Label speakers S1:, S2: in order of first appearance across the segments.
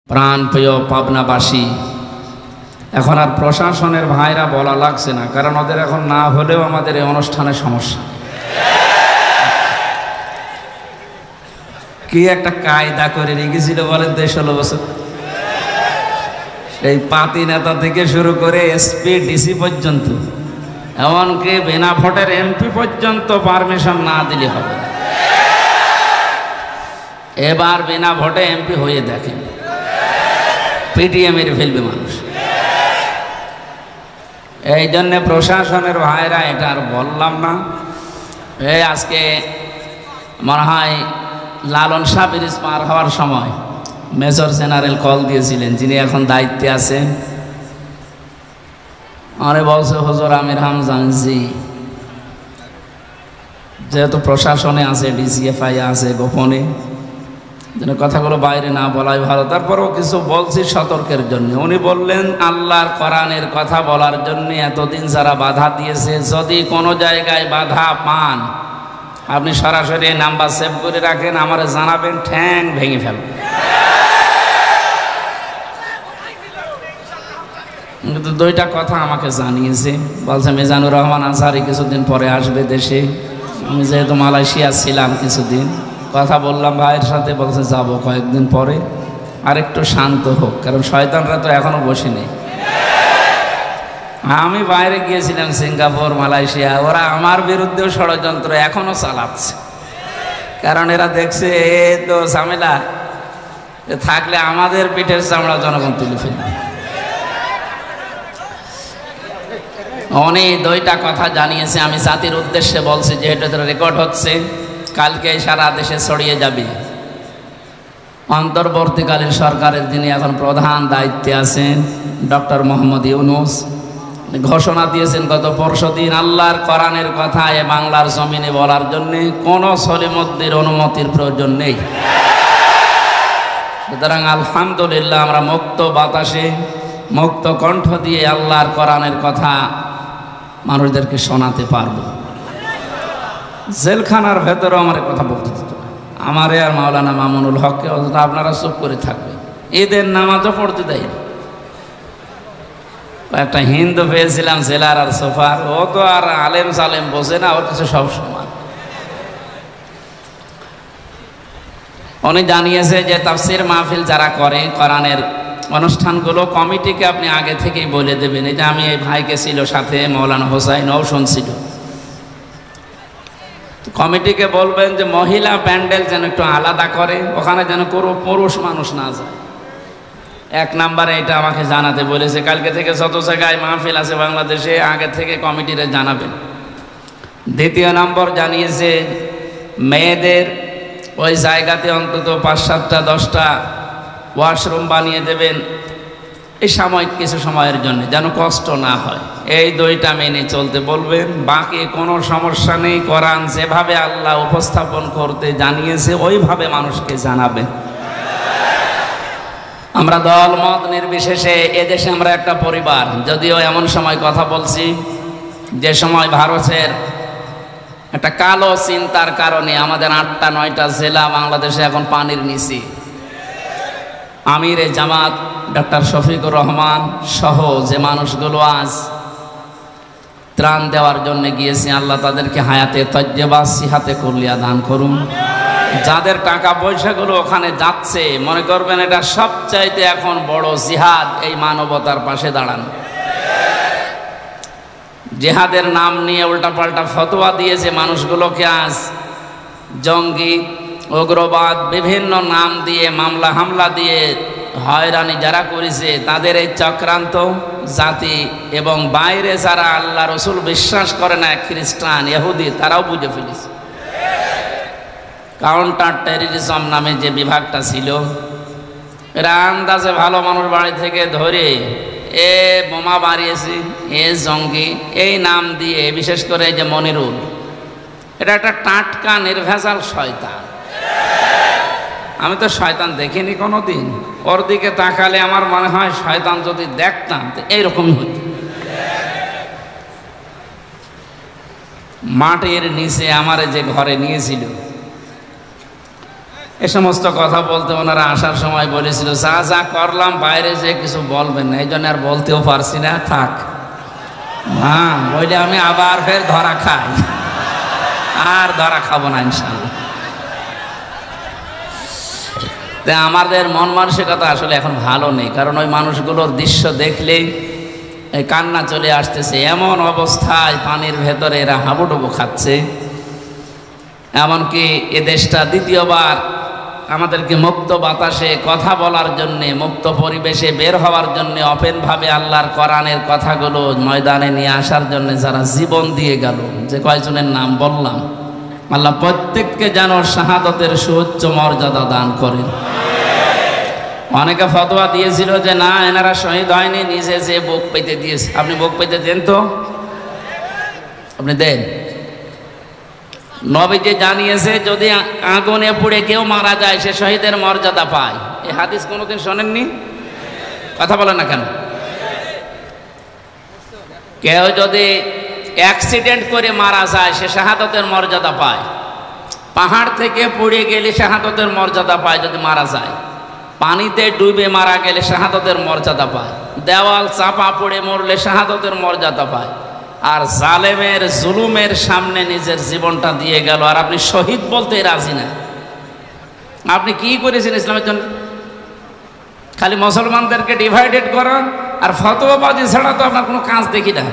S1: প্রাণপ্রিয় পাবনাবাসী, এখন আর প্রশাসনের ভাইরা বলা লাগছে না, কারণ ওদের এখন না হলেও আমাদের এই অনুষ্ঠানের সমস্যা। কি একটা কায়দা করে রেখেছিল বলেন তো 16 বছর। এই পাতি নেতা থেকে শুরু করে এসপি ডিসি পর্যন্ত, এমনকি বিনা ভোটের এমপি পর্যন্ত পারমিশন না দিলে হবে না। এবার বিনা ভোটে এমপি হয়ে দেখেন, পিটিএ মেরে ফেলবে মানুষ। এই জন্যে প্রশাসনের ভাইরা এটা আর বললাম না। এই আজকে মনে হয় লালন শাহ ব্রিজ পার হওয়ার সময় মেজর জেনারেল কল দিয়েছিলেন, যিনি এখন দায়িত্বে আছেন। আরে বলছে, হুজুর আমির হামজান জি, যেহেতু প্রশাসনে আছে, ডিসিএফআই আছে, গোপনে যেন কথাগুলো বাইরে না বলাই ভালো। তারপরেও কিছু বলছি সতর্কের জন্য। উনি বললেন, আল্লাহর কোরআনের কথা বলার জন্য এতদিন যারা বাধা দিয়েছে, যদি কোনো জায়গায় বাধা পান আপনি সরাসরি নাম্বার সেভ করে রাখেন, আমারে জানাবেন, ঠ্যাং ভেঙে ফেলবেন। কিন্তু দুইটা কথা আমাকে জানিয়েছে, বলছে মিজানুর রহমান আজহারি কিছুদিন পরে আসবে দেশে। আমি যেহেতু মালয়েশিয়া ছিলাম কিছুদিন, কথা বললাম ভাইয়ের সাথে, বলছে যাব কয়েকদিন পরে, আর একটু শান্ত হোক, কারণ শয়তানরা তো এখনো বসে নেই। আমি বাইরে গিয়েছিলাম সিঙ্গাপুর, মালয়েশিয়া, ওরা আমার বিরুদ্ধেও ষড়যন্ত্র এখনো চালাচ্ছে, কারণ এরা দেখছে এ তো ঝামেলা থাকলে আমাদের পিঠের চামড়া জনগণ তুলে ফেলবে। অনেক দুইটা কথা জানিয়েছে, আমি জাতির উদ্দেশ্যে বলছি, যেহেতু এটা রেকর্ড হচ্ছে, কালকে সারা দেশে ছড়িয়ে যাবে। অন্তর্বর্তীকালীন সরকারের যিনি এখন প্রধান দায়িত্বে আছেন, ডক্টর মোহাম্মদ ইউনূস, ঘোষণা দিয়েছেন গত পরশুদিন, আল্লাহর কোরআনের কথা এ বাংলার জমিনে বলার জন্য কোনো সলিমুদ্দির অনুমতির প্রয়োজন নেই। সুতরাং আলহামদুলিল্লাহ, আমরা মুক্ত বাতাসে মুক্ত কণ্ঠ দিয়ে আল্লাহর কোরআনের কথা মানুষদেরকে শোনাতে পারবো। জেলখানার ভেতরেও আমার কথা বলতে দিত না, আমারে আর মাওলানা মামুনুল হককে, অথচ আপনারা চুপ করে থাকবে। ঈদের নামাজও পড়তে দেয়। একটা হিন্দু পেয়েছিলাম জেলার আর সোফার, ও তো আর আলেম সালেম বোঝে না, ওর কিছু সব সমান। উনি জানিয়েছে যে তাফসির মাহফিল যারা করে, কোরআনের অনুষ্ঠানগুলো, কমিটিকে আপনি আগে থেকেই বলে দেবেন। এটা আমি এই ভাইকে ছিল সাথে, মৌলানা হোসাইনও শুনছিল, কমিটিকে বলবেন যে মহিলা প্যান্ডেল যেন একটু আলাদা করে, ওখানে যেন কোনো পুরুষ মানুষ না যায়। এক নাম্বারে এটা আমাকে জানাতে বলেছে। কালকে থেকে যত জায়গায় মাহফিল আছে বাংলাদেশে, আগে থেকে কমিটিরে জানাবেন। দ্বিতীয় নম্বর জানিয়েছে, মেয়েদের ওই জায়গাতে অন্তত 5-7টা 10টা ওয়াশরুম বানিয়ে দেবেন, এই সাময়িক কিছু সময়ের জন্য, যেন কষ্ট না হয়। এই দুইটা মেনে চলতে বলবেন। বাকি কোনো সমস্যা নেই, কোরআন যেভাবে আল্লাহ উপস্থাপন করতে জানিয়েছে ওইভাবে মানুষকে জানাবেন। আমরা দল মত নির্বিশেষে এদেশে আমরা একটা পরিবার। যদিও এমন সময় কথা বলছি যে সময় ভারতের একটা কালো চিন্তার কারণে আমাদের 8টা-9টা জেলা বাংলাদেশে এখন পানির নিচে। আমিরে জামাত ডক্টর শফিকুর রহমান সহ যে মানুষগুলো আজ ত্রাণ দেওয়ার জন্য গিয়েছে, আল্লাহ তাদেরকে হায়াতে তজ্জেবা সিহাতে কুল্লিয়া দান করুন। যাদের টাকা পয়সাগুলো ওখানে যাচ্ছে, মনে করবেন এটা সবচাইতে এখন বড় জিহাদ, এই মানবতার পাশে দাঁড়ানো। জিহাদের নাম নিয়ে উল্টাপাল্টা ফতোয়া দিয়েছে মানুষগুলোকে, আজ জঙ্গি, উগ্রবাদ, বিভিন্ন নাম দিয়ে মামলা হামলা দিয়ে হয়রানি যারা করেছে, তাদের এই চক্রান্ত জাতি এবং বাইরে যারা আল্লাহ রসুল বিশ্বাস করে না, খ্রিস্টান, ইহুদি, তারাও বুঝে ফেলেছে। কাউন্টার টেররিজম নামে যে বিভাগটা ছিল, এরা আন্দাজে ভালো মানুষ বাড়ি থেকে ধরে এ বোমা বাড়িয়েছে, এ জঙ্গি, এই নাম দিয়ে, বিশেষ করে যে মনিরুল, এটা একটা টাটকা নির্ভেজাল শয়তান। আমি তো শয়তান দেখিনি কোনো দিন, ওর দিকে তাকালে আমার মনে হয় শয়তান যদি দেখতাম তো এইরকমই হইত। মাটির নিচে আমারে যে ঘরে নিয়েছিল, এ সমস্ত কথা বলতে ওনারা আসার সময় বলেছিল, যা যা করলাম বাইরে যে কিছু বলবেন না, এই জন্য আর বলতেও পারছি না, থাক। হ্যাঁ, বলে আমি আবার ফের ধরা খাই, আর ধরা খাবো না ইনশাল্লাহ। আমাদের মন মানসিকতা আসলে এখন ভালো নেই, কারণ ওই মানুষগুলোর দৃশ্য দেখলেই কান্না চলে আসতেছে। এমন অবস্থায় পানির ভেতরে এরা হাবুডুবু খাচ্ছে। এমনকি এ দেশটা দ্বিতীয়বার আমাদেরকে মুক্ত বাতাসে কথা বলার জন্যে, মুক্ত পরিবেশে বের হওয়ার জন্যে, ওপেনভাবে আল্লাহর কোরআনের কথাগুলো ময়দানে নিয়ে আসার জন্য যারা জীবন দিয়ে গেল, যে কয়জনের নাম বললাম, আল্লাহ প্রত্যেককে যেন শাহাদতের সুউচ্চ মর্যাদা দান করেন। অনেকে ফতোয়া দিয়েছিল যে না, এনারা শহীদ হয়নি, নিজে যে বুক পেতে দিয়েছে। আপনি বুক পেতে দেন তো, আপনি দেন। নবীজি জানিয়েছে যদি আগুনে পুড়ে কেউ মারা যায় সে শহীদের মর্যাদা পায়। এই হাদিস কোনোদিন শোনেননি? কথা বলেন না কেন? কেউ যদি অ্যাক্সিডেন্ট করে মারা যায় সে শাহাদতের মর্যাদা পায়। পাহাড় থেকে পড়ে গেলে শাহাদতের মর্যাদা পায় যদি মারা যায়। পানিতে ডুবে মারা গেলে শাহাদতের মর্যাদা পায়। দেওয়াল চাপা পড়ে মরলে শাহাদতের মর্যাদা পায়। আর জালেমের জুলুমের সামনে নিজের জীবনটা দিয়ে গেল, আর আপনি শহীদ বলতে রাজি না। আপনি কি করেছেন ইসলামের জন্য? খালি মুসলমানদেরকে ডিভাইডেড করেন আর ফতোয়াবাজি ছাড়া তো আপনার কোনো কাজ দেখি না।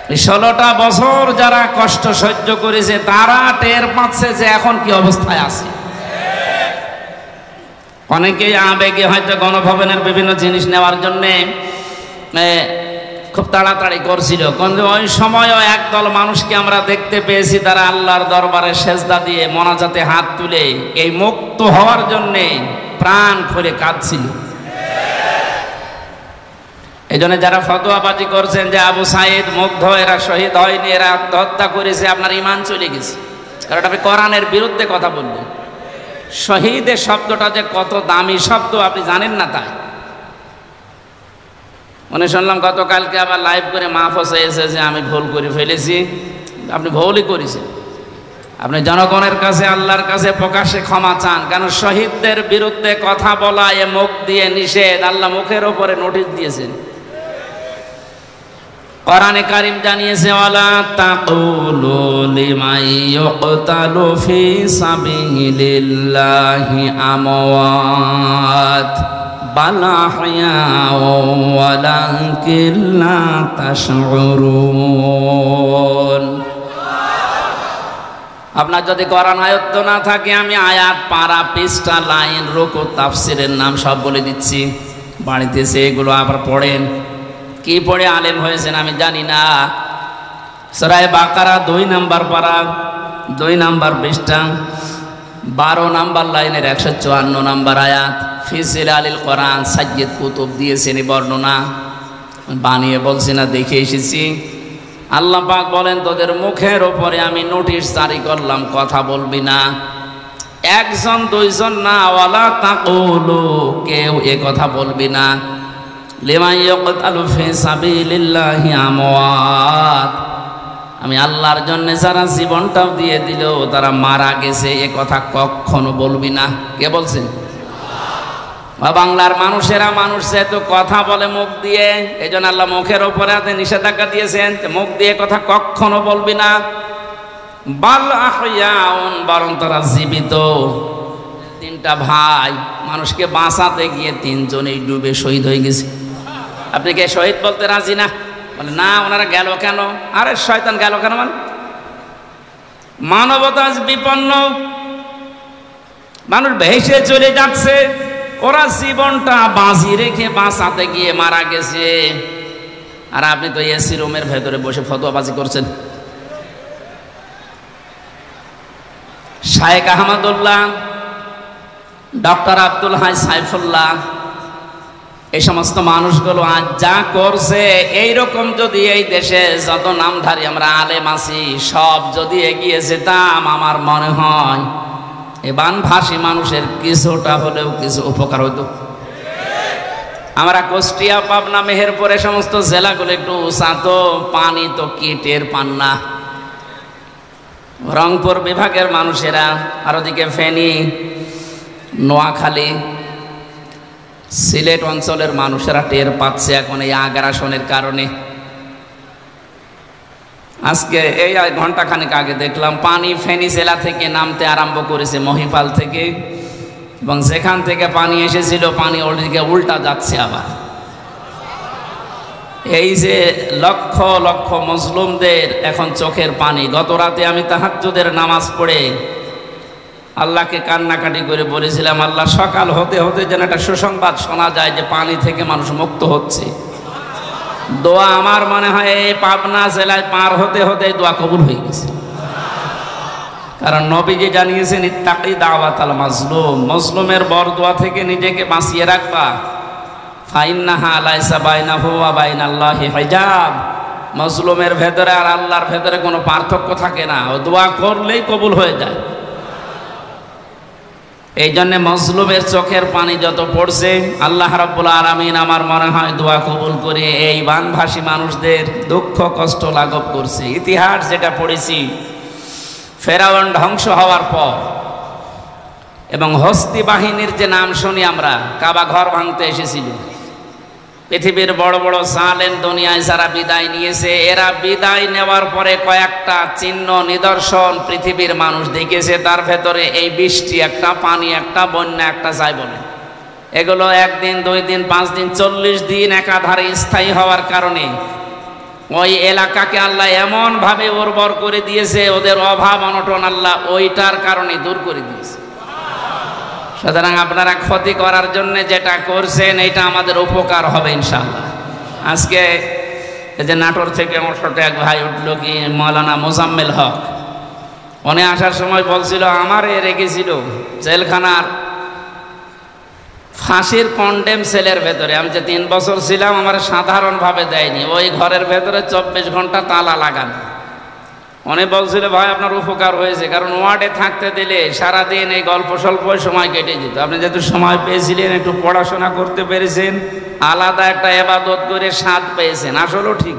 S1: 16টা বছর যারা কষ্ট সহ্য করেছে তারা টের পাচ্ছে যে এখন কি অবস্থায় আছে। অনেকেই আবেগে হয়তো গণভবনের বিভিন্ন জিনিস নেওয়ার জন্যে খুব তাড়াতাড়ি করছিল, কিন্তু ওই সময়ও একদল মানুষকে আমরা দেখতে পেয়েছি তারা আল্লাহর দরবারে সেজদা দিয়ে মোনাজাতে হাত তুলে এই মুক্ত হওয়ার জন্যে প্রাণ খুলে কাঁদছিল। এই জন্য যারা ফতোয়াবাজি করছেন যে আবু সাইদ মুগ্ধ, এরা শহীদ হয়নি, এরা আত্মহত্যা করেছে, আপনার ইমান চলে গেছে। কারণ আপনি কোরআনের বিরুদ্ধে কথা বললেন। শহীদের শব্দটা যে কত দামি শব্দ আপনি জানেন না তাই। মনে শুনলাম গতকালকে আবার লাইভ করে মাহফুজ হয়েছে যে আমি ভুল করে ফেলেছি। আপনি ভুলই করেছেন। আপনি জনগণের কাছে, আল্লাহর কাছে প্রকাশ্যে ক্ষমা চান, কারণ শহীদদের বিরুদ্ধে কথা বলা এ মুখ দিয়ে নিষেধ। আল্লাহ মুখের ওপরে নোটিশ দিয়েছেন। কোরআনে কারীম জানিয়েছে, ওয়ালা তাকুলু লিমান ইউকতালু ফি সাবিলিল্লাহি আমওয়াত বাল আহইয়াউ ওয়ালাকিন লা তাশউরুন। আপনার যদি কোরআন আয়ত্ত না থাকে, আমি আয়াত, পারা, পৃষ্ঠা, লাইন, রুকু, তাফসিরের নাম সব বলে দিচ্ছি। বাড়িতে এসে এগুলো আবার পড়েন। কি পড়ে আলেম হয়েছেন আমি জানি না। সূরা বাকারা 2 নাম্বার পারা, 2 নাম্বার পৃষ্ঠা, 12 নাম্বার লাইনের 154 নাম্বার আয়াত। ফি জিলালিল কোরআন, সাজ্জিদ কুতুব দিয়েছেন বর্ণনা, বানিয়ে বলছি না, দেখে এসেছি। আল্লাহ পাক বলেন, তোদের মুখের ওপরে আমি নোটিশ জারি করলাম, কথা বলবি না। একজন দুইজন না, ওয়ালা তাকুলু, কেউ এ কথা বলবি না। লিমান ইউকতালু ফি সাবিলিল্লাহি আমওয়াত, আমি আল্লাহর জন্য যারা জীবনটাও দিয়ে দিল তারা মারা গেছে, এ কথা কখনো বলবি না। কে বলছেন? বাংলার মানুষেরা, মানুষ যেহেতু কথা বলে মুখ দিয়ে, এই জন্য আল্লাহ মুখের ওপরে হাতে নিষেধাজ্ঞা দিয়েছেন, মুখ দিয়ে কথা কখনো বলবি না। বাল আহইয়াউন, বরং তারা জীবিত। 3টা ভাই মানুষকে বাঁচাতে গিয়ে 3 জনেই ডুবে শহীদ হয়ে গেছে। আপনি কে শহীদ বলতে রাজি না? বলে না, ওনারা গেল কেন? আরে শয়তান গেল কেন? মানে মানবতা বিপন্ন, মানুষ ভেসে চলে যাচ্ছে, ওরা জীবনটা বাজি রেখে বাঁচাতে গিয়ে মারা গেছে। আর আপনি তো এসি রুমের ভেতরে বসে ফতোয়াবাজি করছেন। শায়েখ আহমদুল্লাহ, ডক্টর আব্দুল হাই সাইফুল্লাহ, এই সমস্ত মানুষগুলো আজ যা করছে, এইরকম যদি এই দেশে যত নামধারী আমরা আলেম আছি সব যদি এগিয়ে যেতাম, আমার মনে হয় এই বানভাসী মানুষের কিছুটা হলেও কিছু উপকার হতো। আমরা কুষ্টিয়া, পাবনা, মেহেরপুরে সমস্ত জেলাগুলো একটু উঁচা, তো পানি তো কি টের পান না। রংপুর বিভাগের মানুষেরা, আর ওদিকে ফেনী, নোয়াখালী, সিলেট অঞ্চলের মানুষেরা টের পাচ্ছে এখন এই আগ্রাসনের কারণে। আজকে এই ঘন্টাখানেক আগে দেখলাম পানি ফেনী জেলা থেকে নামতে আরম্ভ করেছে, মহিপাল থেকে, এবং যেখান থেকে পানি এসেছিল পানি ওদিকে উল্টা যাচ্ছে আবার। এই যে লক্ষ লক্ষ মুসলিমদের এখন চোখের পানি। গত রাতে আমি তাহাজ্জুদের নামাজ পড়ে আল্লাহকে কান্নাকাটি করে বলেছিলাম, আল্লাহ সকাল হতে হতে যেন একটা সুসংবাদ শোনা যায় যে পানি থেকে মানুষ মুক্ত হচ্ছে। দোয়া আমার মনে হয় এই পাবনা জেলায় পার হতে হতে দোয়া কবুল হয়ে গেছে। কারণ নবীজি জানিয়েছেন, ইত্তাকি দাওয়াতাল মাজলুম, মজলুমের বরদোয়া থেকে নিজেকে বাঁচিয়ে রাখবা। ফাইন্নাহা লাইসা বাইনাহু ওয়া বাইনাল্লাহি হিজাব, মজলুমের ভেতরে আর আল্লাহর ভেতরে কোনো পার্থক্য থাকে না, ও দোয়া করলেই কবুল হয়ে যায়। এই জন্যে মজলুমের চোখের পানি যত পড়ছে, আল্লাহ রাব্বুল আলামিন আমার মনে হয় দোয়া কবুল করে এই বানভাসী মানুষদের দুঃখ কষ্ট লাঘব করছে। ইতিহাস যেটা পড়েছি, ফেরাউন ধ্বংস হওয়ার পর এবং হস্তি বাহিনীর যে নাম শুনি আমরা, কাবা ঘর ভাঙতে এসেছিল, পৃথিবীর বড় বড় জালেম দুনিয়ায় যারা বিদায় নিয়েছে, এরা বিদায় নেওয়ার পরে কয়েকটা চিহ্ন নিদর্শন পৃথিবীর মানুষ দেখেছে। তার ভেতরে এই বৃষ্টি একটা, পানি একটা, বন্যা একটা, যাই বলে, এগুলো একদিন, 2 দিন, 5 দিন, 40 দিন একাধারে স্থায়ী হওয়ার কারণে ওই এলাকাকে আল্লাহ এমন ভাবে উর্বর করে দিয়েছে, ওদের অভাব অনটন আল্লাহ ওইটার কারণে দূর করে দিয়েছে। সুতরাং আপনারা ক্ষতি করার জন্য যেটা করছেন এটা আমাদের উপকার হবে ইনশাআল্লাহ। আজকে এই যে নাটোর থেকে আমার সাথে এক ভাই উঠলো, কি মৌলানা মোজাম্মেল হক, উনি আসার সময় বলছিল আমারে রেখেছিল জেলখানার ফাঁসির কন্ডেম সেলের ভেতরে। আমি যে 3 বছর ছিলাম, আমার সাধারণভাবে দেয়নি, ওই ঘরের ভেতরে 24 ঘন্টা তালা লাগানো। উনি বলছিল ভাই আপনার উপকার হয়েছে, কারণ ওয়ার্ডে থাকতে দিলে সারাদিন এই গল্প স্বল্প সময় কেটে যেত। আপনি যেহেতু সময় পেয়েছিলেন, একটু পড়াশোনা করতে পেরেছেন, আলাদা একটা ইবাদত করে স্বাদ পেয়েছেন। আসলেও ঠিক,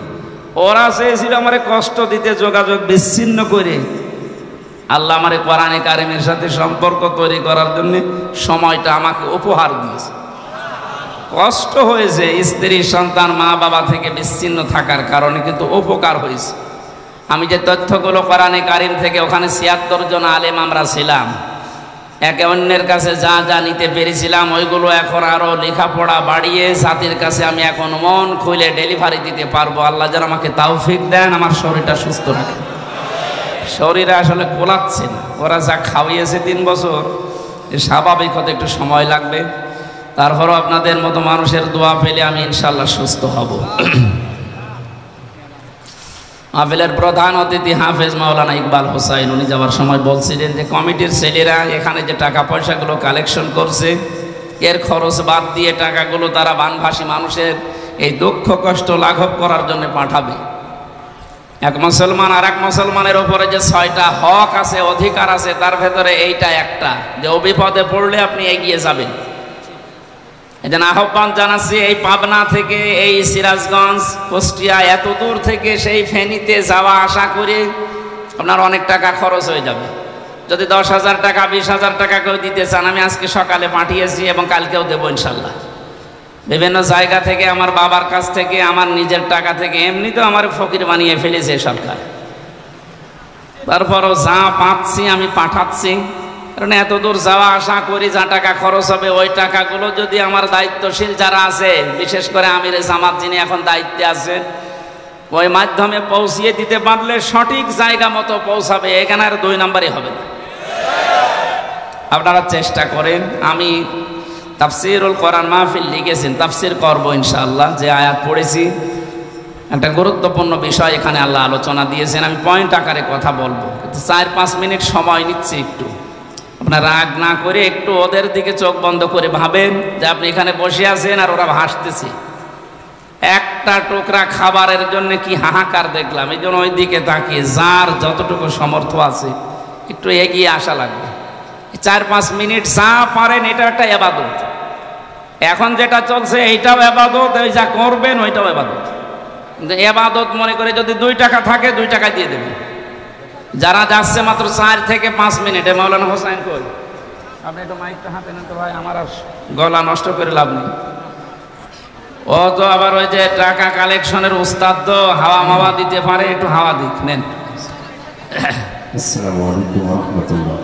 S1: ওরা চেয়েছিল আমারে কষ্ট দিতে, যোগাযোগ বিচ্ছিন্ন করে। আল্লাহ আমারে কোরআনে কারিমের সাথে সম্পর্ক তৈরি করার জন্য সময়টা আমাকে উপহার দিয়েছে। কষ্ট হয়েছে স্ত্রী, সন্তান, মা বাবা থেকে বিচ্ছিন্ন থাকার কারণে, কিন্তু উপকার হয়েছে। আমি যে তথ্যগুলো কোরআনে কারিম থেকে, ওখানে 76 জন আলেম আমরা ছিলাম, একে অন্যের কাছে যা যা নিতে পেরেছিলাম ওইগুলো এখন আরও লেখাপড়া বাড়িয়ে জাতির কাছে আমি এখন মন খুলে ডেলিভারি দিতে পারবো। আল্লাহ যেন আমাকে তাওফিক দেন, আমার শরীরটা সুস্থ রাখে। শরীরে আসলে কোলাচ্ছে না, ওরা যা খাওয়িয়েছে 3 বছর, স্বাভাবিক হতে একটু সময় লাগবে। তারপরও আপনাদের মতো মানুষের দোয়া পেলে আমি ইনশাল্লাহ সুস্থ হব। মাহফিলের প্রধান অতিথি হাফেজ মাওলানা ইকবাল হোসাইন, উনি যাওয়ার সময় বলছিলেন যে কমিটির ছেলেরা এখানে যে টাকা পয়সাগুলো কালেকশন করছে, এর খরচ বাদ দিয়ে টাকাগুলো তারা বানভাসী মানুষের এই দুঃখ কষ্ট লাঘব করার জন্য পাঠাবে। এক মুসলমান আর এক মুসলমানের ওপরে যে 6টা হক আছে, অধিকার আছে, তার ভেতরে এইটা একটা, যে ও বিপদে পড়লে আপনি এগিয়ে যাবেন। এজন্য আহ্বান জানাচ্ছি, এই পাবনা থেকে, এই সিরাজগঞ্জ, কুষ্টিয়া, এত দূর থেকে সেই ফেনীতে যাওয়া আসা করে আপনার অনেক টাকা খরচ হয়ে যাবে। যদি 10,000 টাকা, 20,000 টাকা কেউ দিতে চান, আমি আজকে সকালে পাঠিয়েছি এবং কালকেও দেবো ইনশাল্লাহ। বিভিন্ন জায়গা থেকে, আমার বাবার কাছ থেকে, আমার নিজের টাকা থেকে, এমনি তো আমার ফকির বানিয়ে ফেলেছে সরকার, তারপরও যা পাচ্ছি আমি পাঠাচ্ছি। কারণ এত দূর যাওয়া আসা করি, যা টাকা খরচ হবে ওই টাকাগুলো যদি আমার দায়িত্বশীল যারা আছে, বিশেষ করে আমিরে জামাত যিনি এখন দায়িত্বে আছেন, ওই মাধ্যমে পৌঁছিয়ে দিতে পারলে সঠিক জায়গা মতো পৌঁছাবে, এখানে আর 2 নম্বরই হবে না। আপনারা চেষ্টা করেন। আমি তাফসিরুল কোরআন মাহফিল লিখেছেন, তাফসির করবো ইনশাআল্লাহ। যে আয়াত পড়েছি, একটা গুরুত্বপূর্ণ বিষয় এখানে আল্লাহ আলোচনা দিয়েছেন। আমি পয়েন্ট আকারে কথা বলবো, 4-5 মিনিট সময় নিচ্ছি। একটু আপনার রাগ না করে একটু ওদের দিকে চোখ বন্ধ করে ভাবেন যে আপনি এখানে বসে আছেন আর ওরা হাসতেছে। একটা টুকরা খাবারের জন্য কি হাহাকার দেখলাম। এই জন্য ওই দিকে তাকিয়ে যার যতটুকু সামর্থ্য আছে একটু এগিয়ে আসা লাগবে। 4-5 মিনিট যা পারেন, এটা একটা ইবাদত। এখন যেটা চলছে এইটাও ইবাদত, ওই যা করবেন ওইটাও ইবাদত। কিন্তু ইবাদত মনে করে যদি 2 টাকা থাকে 2 টাকা দিয়ে দেবেন, যারা যাচ্ছে মাত্র 4 থেকে 5 মিনিটে। মাওলানা হোসাইন কই? আপনি একটু মাইকটা হাতে নেন তো ভাই, আমার আর গলা নষ্ট করে লাভ নেই। ও তো আবার ওই যে টাকা কালেকশনের উস্তাদ, তো হাওয়া মাওয়া দিতে পারে, একটু হাওয়া দিক নেন।
S2: আসসালামু আলাইকুম ওয়া রাহমাতুল্লাহ।